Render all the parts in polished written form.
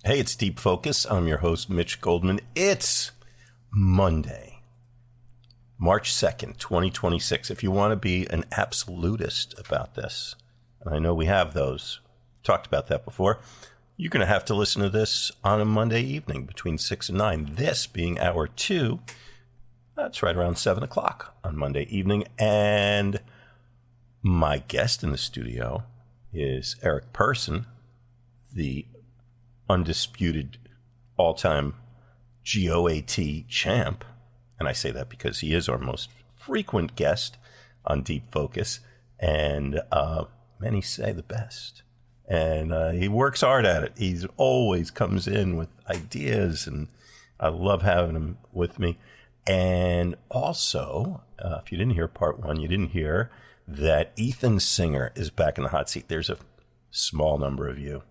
Hey, it's Deep Focus. I'm your host, Mitch Goldman. It's Monday, March 2nd, 2026. If you want to be an absolutist about this, and I know we have those, talked about that before, you're going to have to listen to this on a Monday evening between 6 and 9. This being hour 2, that's right around 7 o'clock on Monday evening. And my guest in the studio is Eric Persson, the undisputed all-time GOAT champ. And I say that because he is our most frequent guest on Deep Focus. And many say the best. And he works hard at it. He always comes in with ideas, and I love having him with me. And also, if you didn't hear part 1, you didn't hear that Ethan Singer is back in the hot seat. There's a small number of you,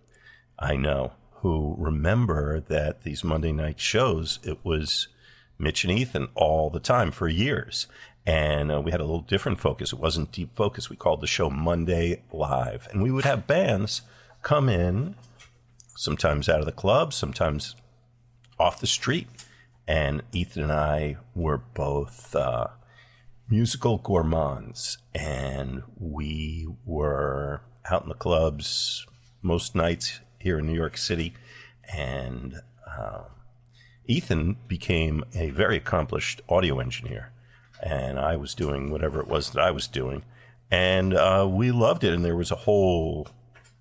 I know, who remember that these Monday night shows, it was Mitch and Ethan all the time for years. And we had a little different focus. It wasn't Deep Focus. We called the show Monday Live. And we would have bands come in, sometimes out of the club, sometimes off the street. And Ethan and I were both musical gourmands. And we were out in the clubs most nights here in New York City. And Ethan became a very accomplished audio engineer. And I was doing whatever it was that I was doing. And we loved it. And there was a whole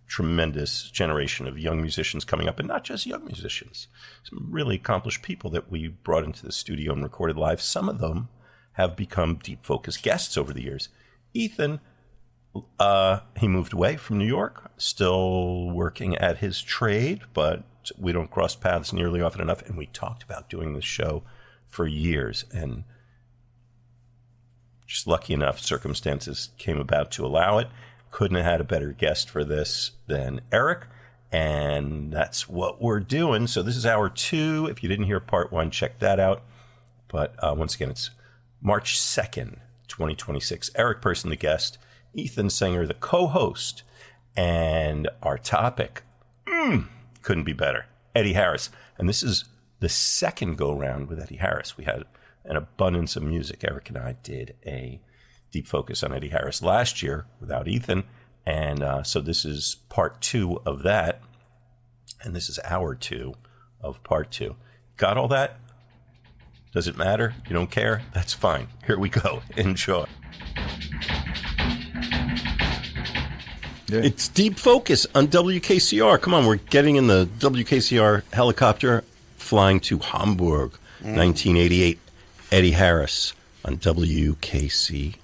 tremendous generation of young musicians coming up. And not just young musicians. Some really accomplished people that we brought into the studio and recorded live. Some of them have become Deep Focus guests over the years. Ethan, he moved away from New York, still working at his trade, but we don't cross paths nearly often enough. And we talked about doing this show for years. And just lucky enough, circumstances came about to allow it. Couldn't have had a better guest for this than Eric. And that's what we're doing. So this is hour 2. If you didn't hear part 1, check that out. But once again, it's March 2nd, 2026. Eric Persson, the guest. Ethan Singer, the co-host. And our topic, couldn't be better. Eddie Harris. And this is the second go-round with Eddie Harris. We had an abundance of music. Eric and I did a Deep Focus on Eddie Harris last year without Ethan. And so this is part 2 of that. And this is hour 2 of part 2. Got all that? Does it matter? You don't care? That's fine. Here we go. Enjoy. Yeah. It's Deep Focus on WKCR. Come on, we're getting in the WKCR helicopter, flying to Hamburg, 1988. Eddie Harris on WKC.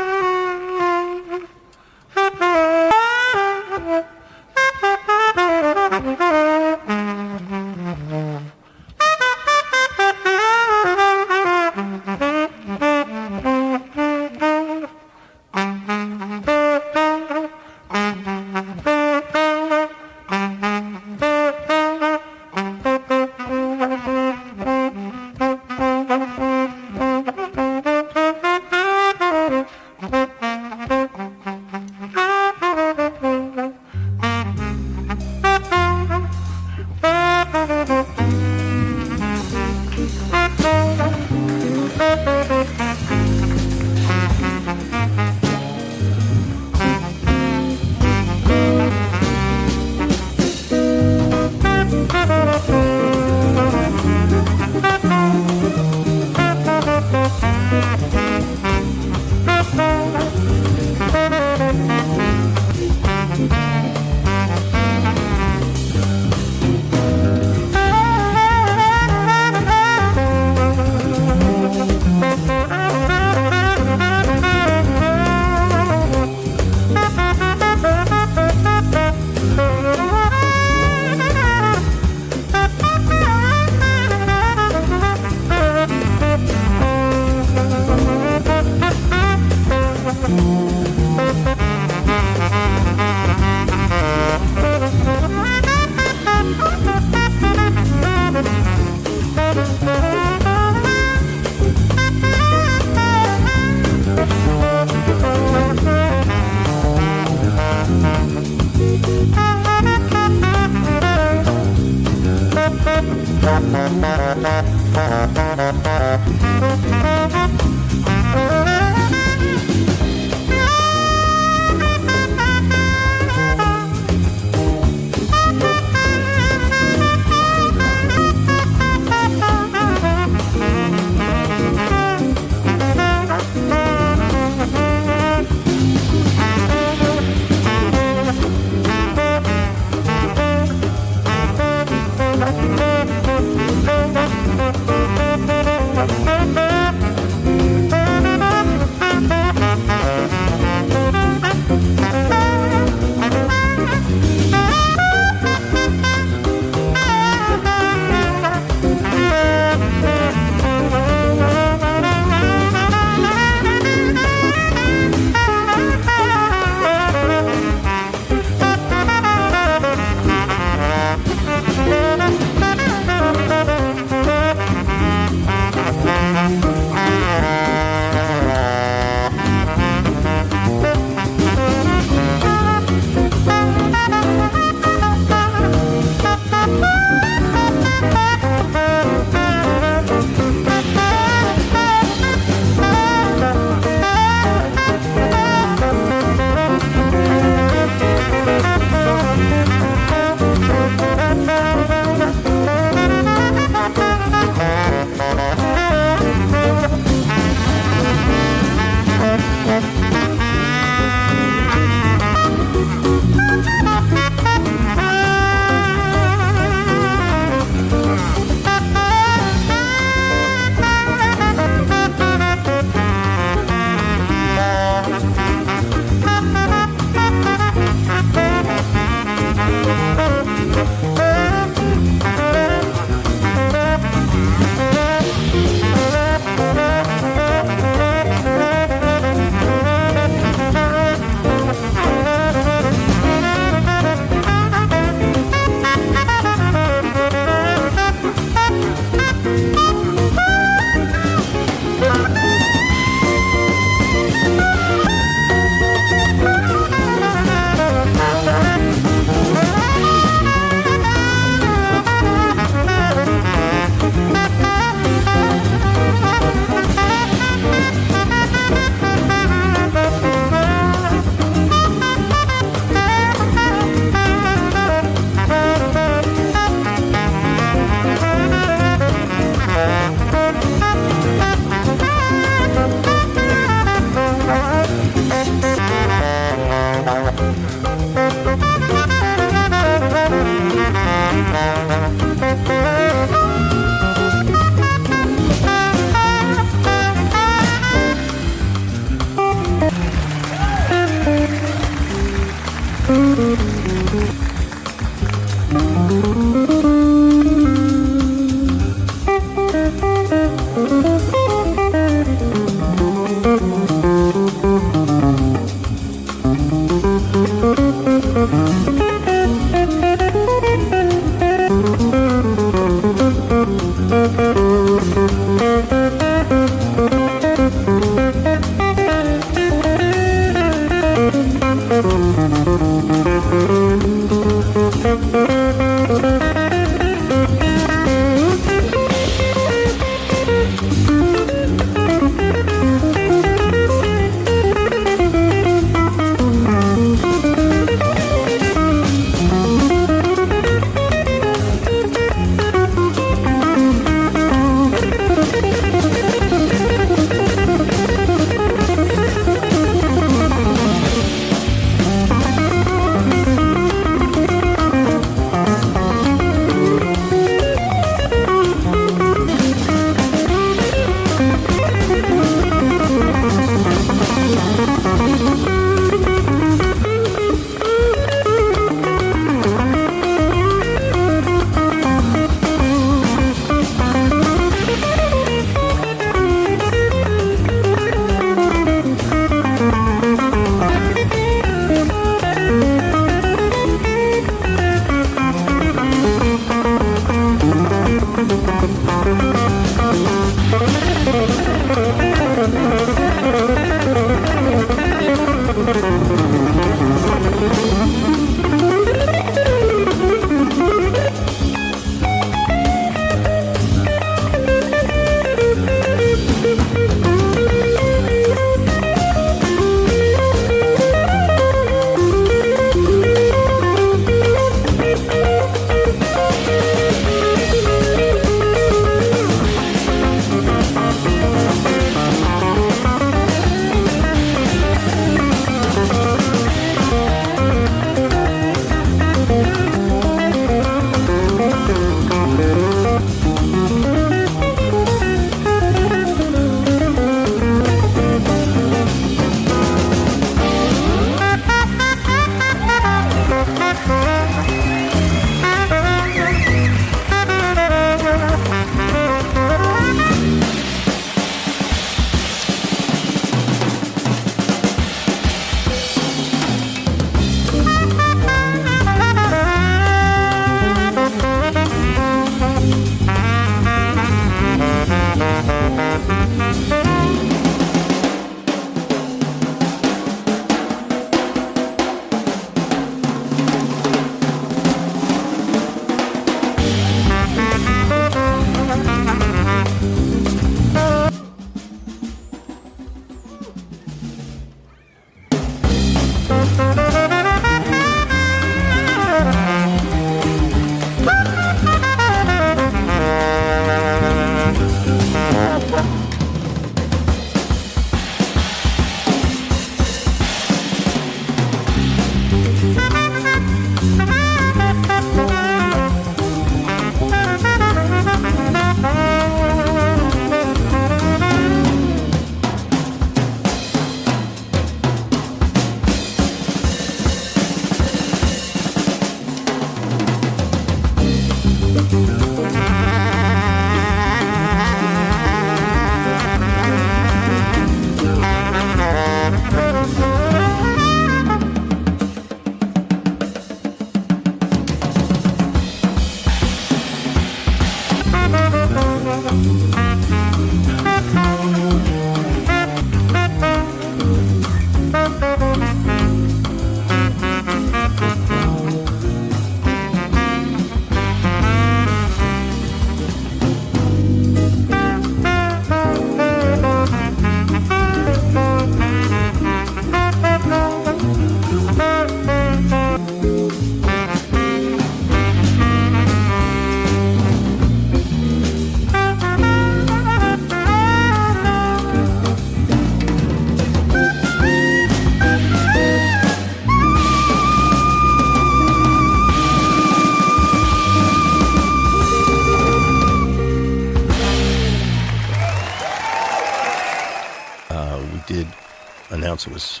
announce it was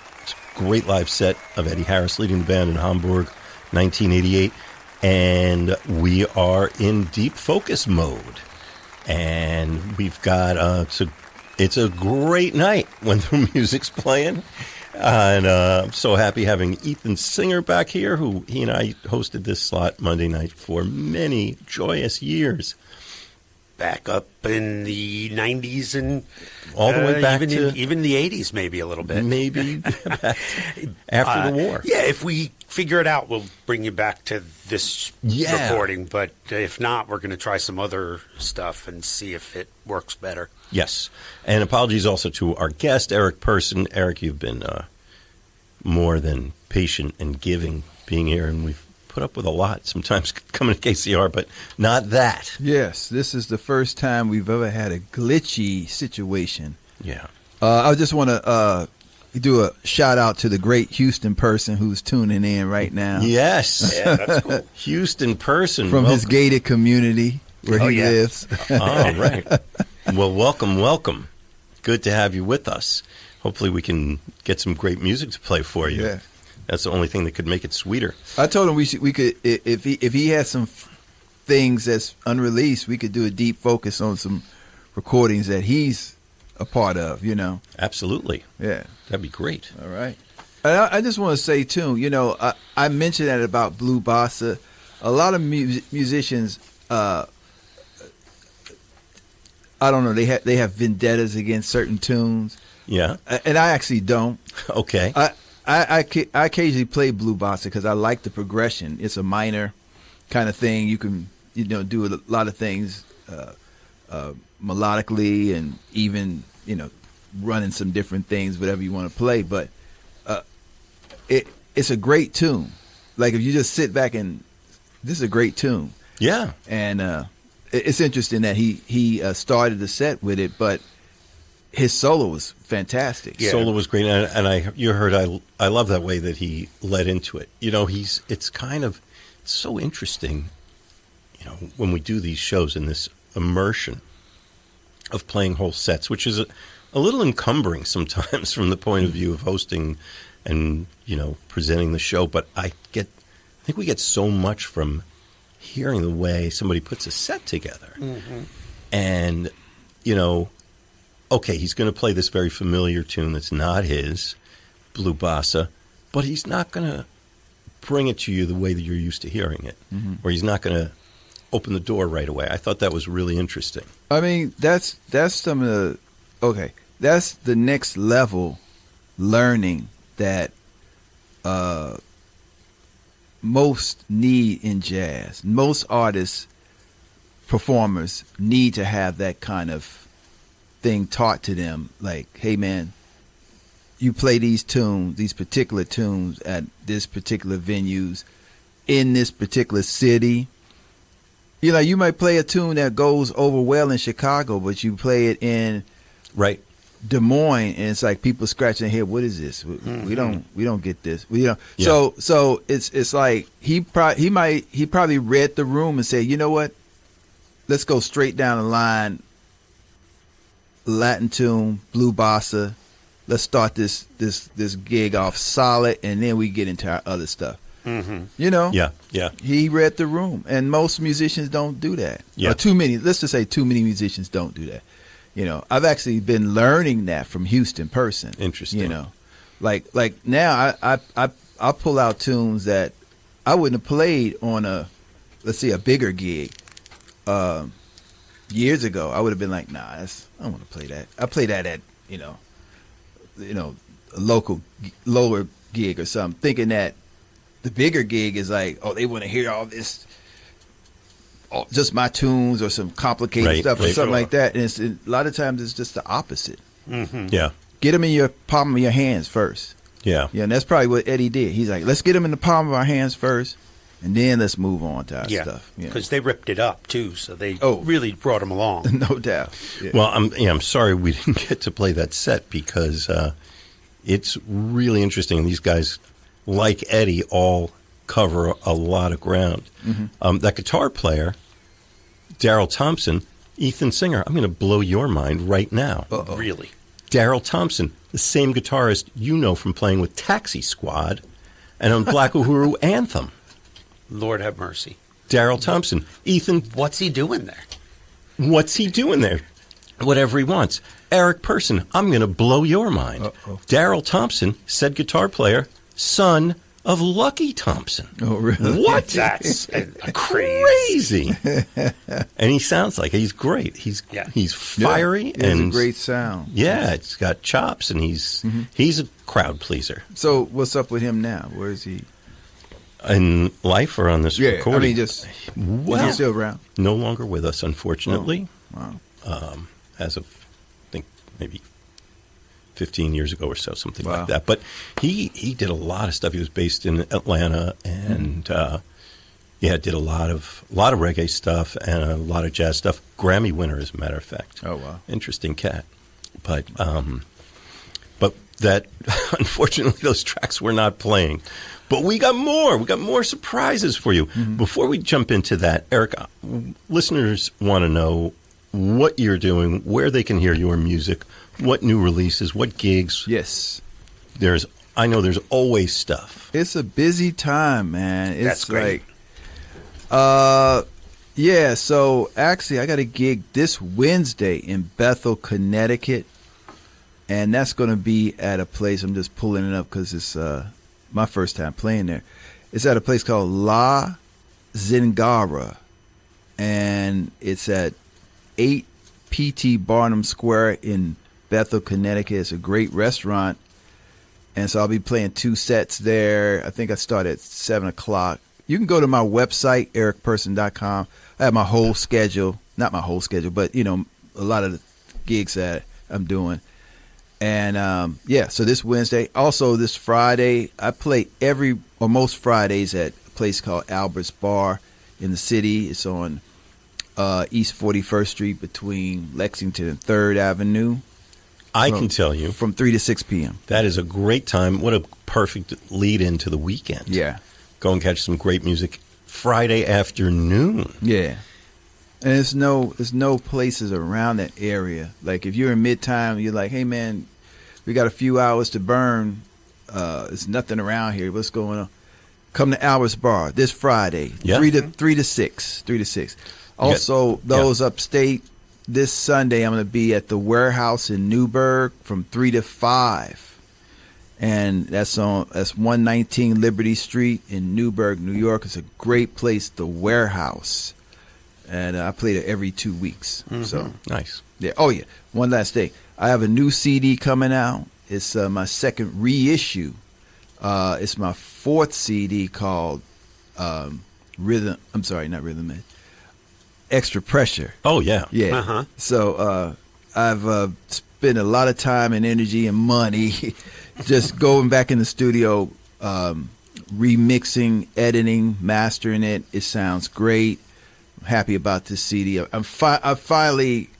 a great live set of Eddie Harris leading the band in Hamburg, 1988. And we are in deep focus mode. And we've got, it's a great night when the music's playing. And I'm so happy having Ethan Singer back here, who he and I hosted this slot Monday night for many joyous years. Back up in the 90s and all the way back even the 80s, maybe a little bit. Maybe back after the war. Yeah, if we figure it out, we'll bring you back to this recording. But if not, we're going to try some other stuff and see if it works better. Yes. And apologies also to our guest, Eric Person. Eric, you've been more than patient and giving being here, and we've put up with a lot sometimes coming to KCR, but not that. Yes, this is the first time we've ever had a glitchy situation. Yeah. I just want to do a shout out to the great Houston Person who's tuning in right now. Yes. Yeah, that's cool. Houston Person. From his gated community where he lives. Oh, right. Well, welcome. Good to have you with us. Hopefully we can get some great music to play for you. Yeah. That's the only thing that could make it sweeter. I told him we could if he has some things that's unreleased, we could do a deep focus on some recordings that he's a part of, Absolutely. Yeah. That'd be great. All right. I just want to say too, I mentioned that about Blue Bossa. A lot of musicians I don't know, they have vendettas against certain tunes. Yeah. And I actually don't. Okay. I occasionally play Blue Bossa because I like the progression. It's a minor kind of thing. You can do a lot of things melodically and even running some different things, whatever you want to play. But it's a great tune. Like if you just sit back and this is a great tune. Yeah. And it's interesting that he started the set with it, but his solo was fantastic. Yeah. Solo was great, and you heard I love that way that he led into it. It's kind of so interesting, when we do these shows in this immersion of playing whole sets, which is a little encumbering sometimes from the point of view of hosting and presenting the show. But I think we get so much from hearing the way somebody puts a set together, and okay, he's going to play this very familiar tune that's not his, Blue Bossa, but he's not going to bring it to you the way that you're used to hearing it, or he's not going to open the door right away. I thought that was really interesting. I mean, that's some of that's the next level learning that most need in jazz. Most artists, performers need to have that kind of thing taught to them, like, hey man, you play these particular tunes at this particular venues in this particular city. You might play a tune that goes over well in Chicago, but you play it in Des Moines, and it's like people scratching their head. What is this? We don't get this. Yeah. So it's like he probably read the room and said, you know what? Let's go straight down the line. Latin tune, Blue Bossa. Let's start this gig off solid, and then we get into our other stuff. Yeah. He read the room, and most musicians don't do that. Yeah. Or too many. Let's just say too many musicians don't do that. I've actually been learning that from Houston Person. Interesting. Like now I pull out tunes that I wouldn't have played on a bigger gig. Years ago, I would have been like, nah, I don't want to play that. I play that at, a local lower gig or something, thinking that the bigger gig is like, oh, they want to hear all this, just my tunes or some complicated stuff or something like that. And a lot of times it's just the opposite. Yeah. Get them in your palm of your hands first. Yeah. Yeah, and that's probably what Eddie did. He's like, let's get them in the palm of our hands first. And then let's move on to our stuff. Because they ripped it up too, so they really brought them along. No doubt. Yeah. Well, I'm sorry we didn't get to play that set because it's really interesting. These guys, like Eddie, all cover a lot of ground. That guitar player, Daryl Thompson, Ethan Singer, I'm going to blow your mind right now. Really? Daryl Thompson, the same guitarist you know from playing with Taxi Squad and on Black Uhuru Anthem. Lord have mercy. Daryl Thompson. Ethan. What's he doing there? What's he doing there? Whatever he wants. Eric Person. I'm going to blow your mind. Uh-oh. Daryl Thompson, said guitar player, son of Lucky Thompson. Oh, really? What? That's crazy. And he sounds like he's great. He's fiery He has and a great sound. Yeah, it's got chops, and he's a crowd pleaser. So what's up with him now? Where is he? In life or on this recording? I mean, just is he still around? No longer with us, unfortunately. Oh, wow. As of, I think, maybe 15 years ago or so, something Wow. like that. But he did a lot of stuff. He was based in Atlanta, and did a lot of reggae stuff and a lot of jazz stuff. Grammy winner, as a matter of fact. Oh, wow. Interesting cat. But that, unfortunately, those tracks we're not playing. But we got more. We got more surprises for you. Before we jump into that, Eric, listeners want to know what you're doing, where they can hear your music, what new releases, what gigs. Yes. I know there's always stuff. It's a busy time, man. It's That's great. Yeah, so actually I got a gig this Wednesday in Bethel, Connecticut. And that's going to be at a place, I'm just pulling it up because it's my first time playing there. It's at a place called La Zingara. And it's at 8 P.T. Barnum Square in Bethel, Connecticut. It's a great restaurant. And so I'll be playing 2 sets there. I think I start at 7 o'clock. You can go to my website, ericperson.com. I have my whole schedule. Not my whole schedule, but, a lot of the gigs that I'm doing. And, so this Wednesday. Also, this Friday, I play most Fridays at a place called Albert's Bar in the city. It's on East 41st Street between Lexington and 3rd Avenue. I can tell you. From 3 to 6 p.m. That is a great time. What a perfect lead into the weekend. Yeah. Go and catch some great music Friday afternoon. Yeah. And there's no places around that area. Like if you're in Midtown, you're like, hey man, we got a few hours to burn. There's nothing around here. What's going on? Come to Albert's Bar this Friday, 3 to 6. Also, those upstate, this Sunday I'm going to be at the Warehouse in Newburgh from 3 to 5. And that's 119 Liberty Street in Newburgh, New York. It's a great place, the Warehouse. And I play there every 2 weeks. So Nice. Yeah. Oh, yeah. One last thing. I have a new CD coming out. It's my second reissue. It's my 4th CD called Rhythm. I'm sorry, not Rhythm. Extra Pressure. Oh, yeah. Yeah. Uh-huh. So I've spent a lot of time and energy and money just going back in the studio, remixing, editing, mastering it. It sounds great. I'm happy about this CD. I finally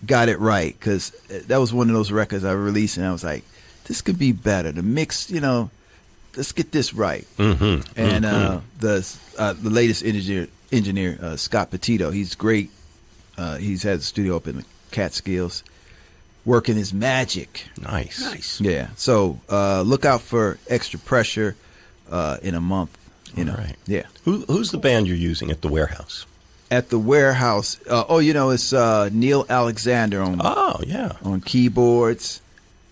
got it right because that was one of those records I released and I was like, this could be better. The mix, let's get this right. And the latest engineer Scott Petito, he's great. He's had the studio up in the Catskills, working his magic. Nice. Yeah. So look out for Extra Pressure in a month. All right. Yeah. Who's the band you're using at the Warehouse? At the Warehouse, it's Neil Alexander on keyboards,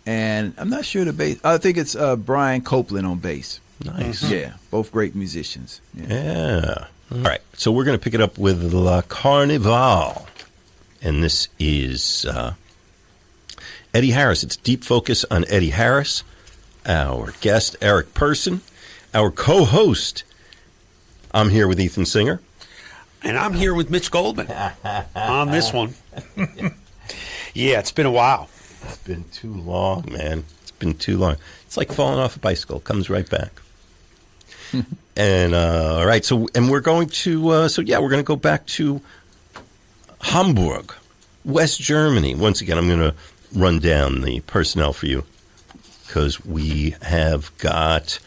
and I'm not sure the bass. I think it's Brian Copeland on bass. Nice. Yeah, both great musicians. Yeah. All right. So we're going to pick it up with La Carnival, and this is Eddie Harris. It's Deep Focus on Eddie Harris. Our guest, Eric Person. Our co-host, I'm here with Ethan Singer. And I'm here with Mitch Goldman on this one. Yeah, it's been a while. It's been too long, man. It's been too long. It's like falling off a bicycle. Comes right back. And all right, we're going to we're going to go back to Hamburg, West Germany. Once again, I'm going to run down the personnel for you because we have got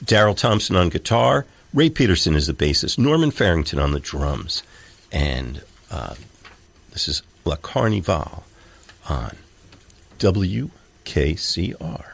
Daryl Thompson on guitar. Ray Peterson is the bassist, Norman Farrington on the drums, and this is La Carnival on WKCR. WKCR.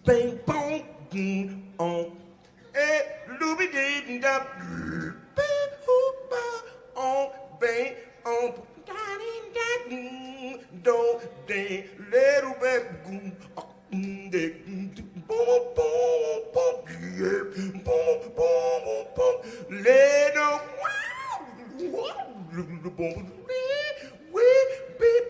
Bang boom on eh looby dee da bang hoop on bang on don't they little bit boom de boom boom boom yeah boom boom boom little boom we beep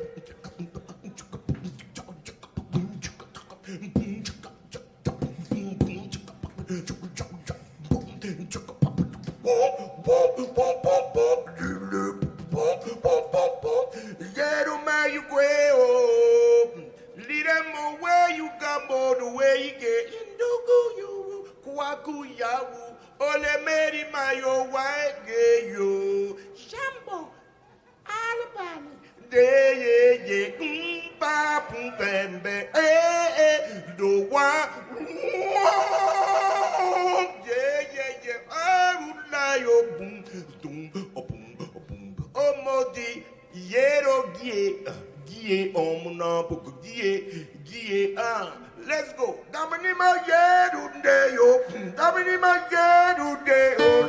yeah, don't mind you go. Lead them where you got more the way you get. Indugo you, Kwaku Yawu, Ole Mary Mayo, White Gay yo, Shambo, Alabama. Yeah, Papu Bembe, do one. Yeah, I would lie, oh, boom, boom, oh, Modi, Yero Gie, let's go. Damanima Yeru Deo, Damanima Yeru Deo.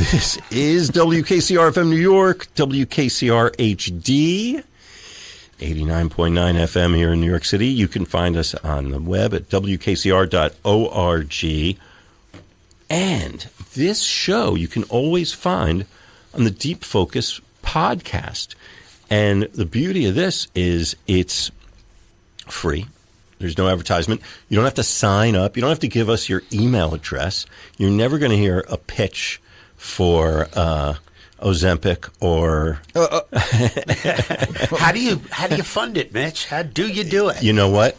This is WKCR FM New York, WKCR HD, 89.9 FM here in New York City. You can find us on the web at WKCR.org. And this show you can always find on the Deep Focus podcast. And the beauty of this is it's free. There's no advertisement. You don't have to sign up. You don't have to give us your email address. You're never going to hear a pitch for Ozempic or How do you fund it, Mitch? How do you do it? you know what?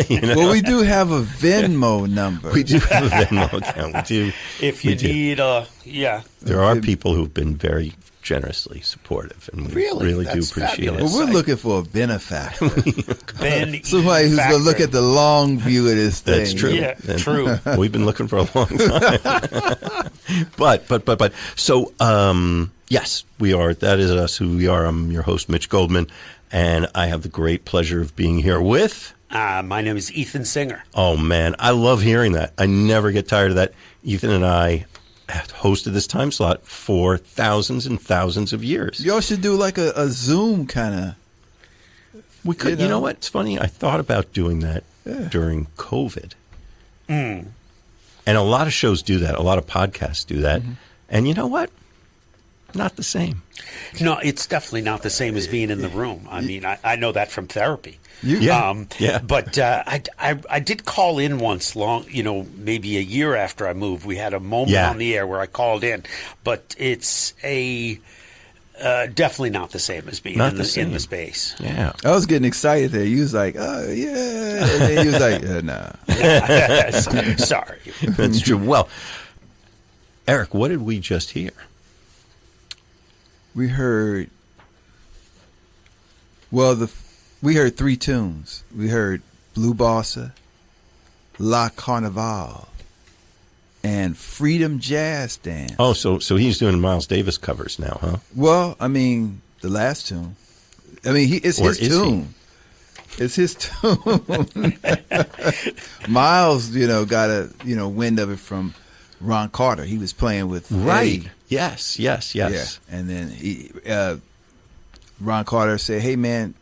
Well, we do have a Venmo number. We do have a Venmo account. We do. If you need, There are people who've been very generously supportive, and we really do That's appreciate fabulous. Well, we're looking for a benefactor. Ben Somebody who's going to look at the long view of this thing. That's true. Yeah, And true. We've been looking for a long time. but so yes, we are. That is us who we are. I'm your host, Mitch Goldman, and I have the great pleasure of being here with. My name is Ethan Singer. Oh man, I love hearing that. I never get tired of that. Ethan and I hosted this time slot for thousands and thousands of years. Y'all should do like a Zoom kind of. We could. You know what? It's funny. I thought about doing that during COVID. And a lot of shows do that. A lot of podcasts do that. And you know what? Not the same. No, it's definitely not the same as being in the room. I mean, I know that from therapy. Yeah. But I did call in once, maybe a year after I moved. We had a moment on the air where I called in, but it's definitely not the same as being in the space. Yeah. I was getting excited there. You was like, oh, yeah. And then you was like, nah. Sorry. That's true. Well, Eric, what did we just hear? We heard, we heard three tunes. We heard Blue Bossa, La Carnival, and Freedom Jazz Dance. Oh, so he's doing Miles Davis covers now, huh? Well, I mean, the last tune. I mean, it's his tune. It's his tune. Miles, got a wind of it from Ron Carter. He was playing with Eddie. Yes. Yeah. And then Ron Carter said, "Hey man,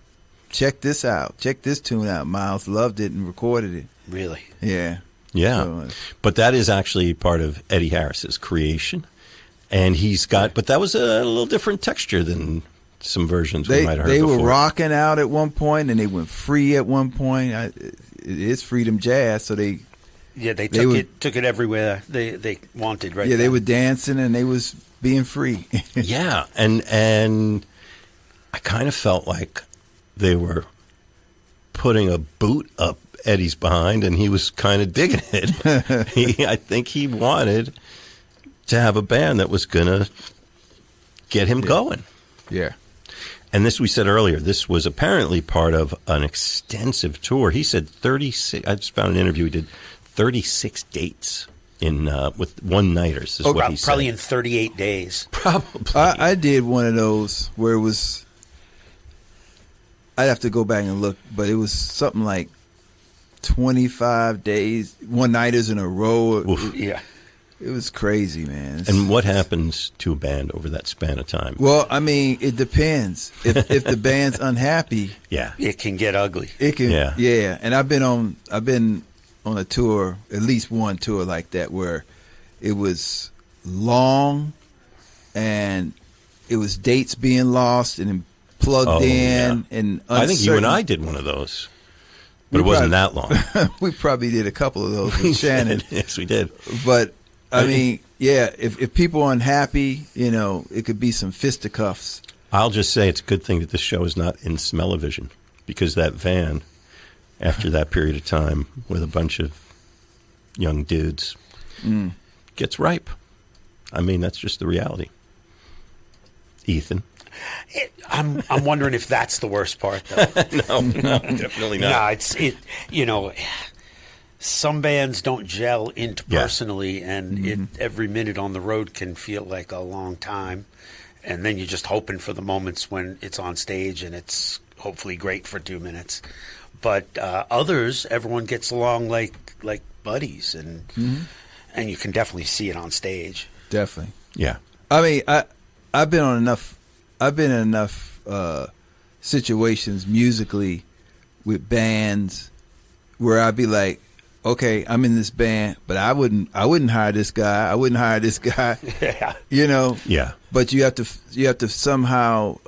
check this out. Check this tune out." Miles loved it and recorded it. Really? Yeah. Yeah. So, but that is actually part of Eddie Harris's creation. And he's got, but that was a little different texture than some versions we might have heard before. They were rocking out at one point and they went free at one point. It is Freedom Jazz, so they took it everywhere they wanted, right? Yeah, now. they were dancing and they was being free. Yeah, and I kind of felt like they were putting a boot up Eddie's behind, and he was kind of digging it. I think he wanted to have a band that was going to get him going. Yeah. And this, we said earlier, this was apparently part of an extensive tour. He said 36, I just found an interview, he did 36 dates with one-nighters, is what he said. Probably in 38 days. Probably. I did one of those where it was, I'd have to go back and look, but it was something like 25 days, one-nighters in a row. Yeah. It was crazy, man. And what happens to a band over that span of time? Well, I mean, it depends. If the band's unhappy, Yeah. It can get ugly. it can. Yeah. Yeah. And I've been on a tour, at least one tour like that, where it was long and it was dates being lost and plugged in and uncertain. I think you and I did one of those, but it wasn't that long. We probably did a couple of those with Shannon. Yes, we did. But I mean, yeah, if people are unhappy, it could be some fisticuffs. I'll just say it's a good thing that this show is not in smell-o-vision, because that van, after that period of time with a bunch of young dudes, gets ripe. I mean, that's just the reality. Ethan? I'm wondering if that's the worst part, though. No, definitely not. No, some bands don't gel interpersonally, and every minute on the road can feel like a long time. And then you're just hoping for the moments when it's on stage and it's hopefully great for 2 minutes. But others, everyone gets along like buddies, and you can definitely see it on stage. Definitely. Yeah. I mean, I've been in enough situations musically with bands where I'd be like, okay, I'm in this band, but I wouldn't hire this guy. I wouldn't hire this guy. Yeah. You know. Yeah. But you have to somehow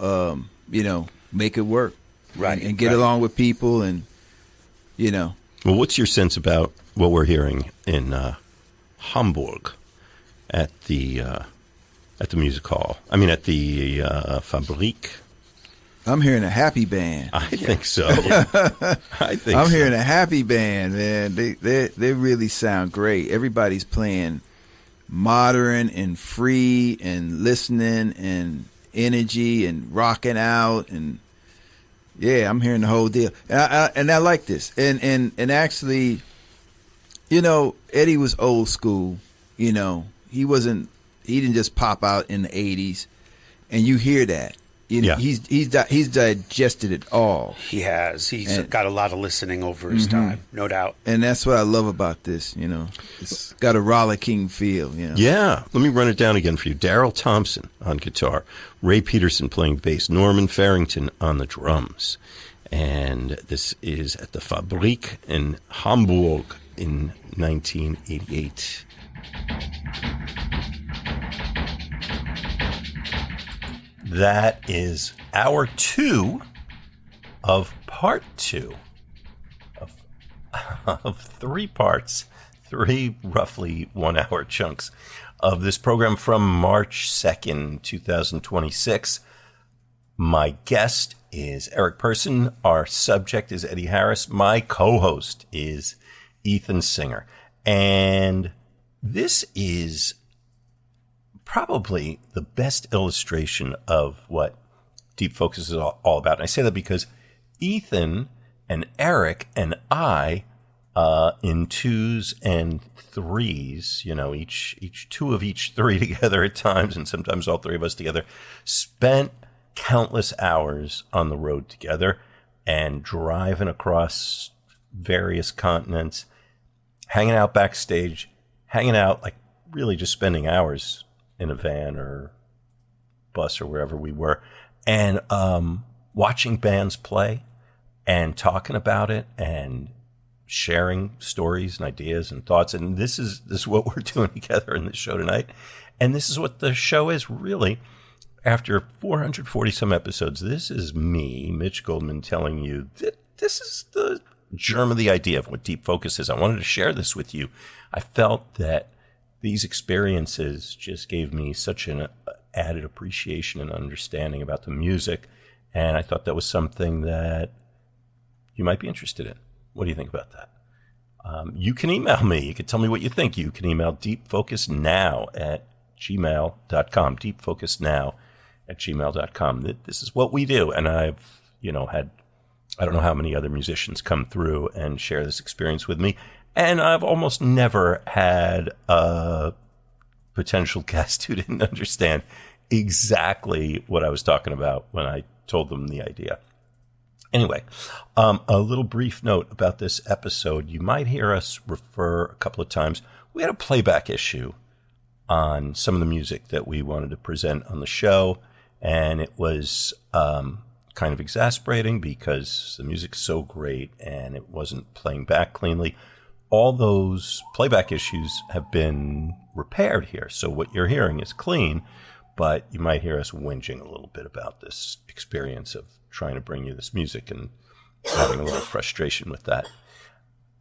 make it work. Right. And get along with people and Well, what's your sense about what we're hearing in Hamburg at the music hall? I mean, at the Fabrik. I'm hearing a happy band. I think so. I'm hearing a happy band, man. They really sound great. Everybody's playing modern and free and listening and energy and rocking out, and yeah, I'm hearing the whole deal. And I like this. And actually, Eddie was old school. He didn't just pop out in the 80s, and you hear that. He's digested it all. He has. He's got a lot of listening over his time, no doubt. And that's what I love about this. It's got a rollicking feel. Yeah. Let me run it down again for you. Daryl Thompson on guitar, Ray Peterson playing bass, Norman Farrington on the drums, and this is at the Fabrik in Hamburg in 1988. That is hour 2 of part 2 of 3 parts, 3 roughly 1 hour chunks of this program from March 2nd, 2026. My guest is Eric Person. Our subject is Eddie Harris. My co-host is Ethan Singer. And this is probably the best illustration of what Deep Focus is all about. And I say that because Ethan and Eric and I, in 2s and 3s, each 2 of each 3 together at times, and sometimes all 3 of us together, spent countless hours on the road together and driving across various continents, hanging out backstage, like really just spending hours in a van or bus or wherever we were, and watching bands play and talking about it and sharing stories and ideas and thoughts. And this is what we're doing together in this show tonight. And this is what the show is really. After 440 some episodes, this is me, Mitch Goldman, telling you that this is the germ of the idea of what Deep Focus is. I wanted to share this with you. I felt that these experiences just gave me such an added appreciation and understanding about the music, and I thought that was something that you might be interested in. What do you think about that? You can email me. You can tell me what you think. You can email deepfocusnow@gmail.com, deepfocusnow@gmail.com. This is what we do, and I've had, I don't know how many other musicians come through and share this experience with me. And I've almost never had a potential guest who didn't understand exactly what I was talking about when I told them the idea. Anyway, a little brief note about this episode. You might hear us refer a couple of times. We had a playback issue on some of the music that we wanted to present on the show, and it was kind of exasperating because the music's so great and it wasn't playing back cleanly. All those playback issues have been repaired here. So what you're hearing is clean, but you might hear us whinging a little bit about this experience of trying to bring you this music and having a little frustration with that.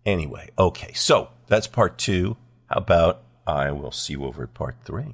Anyway, okay, so that's part 2. How about I will see you over at part 3.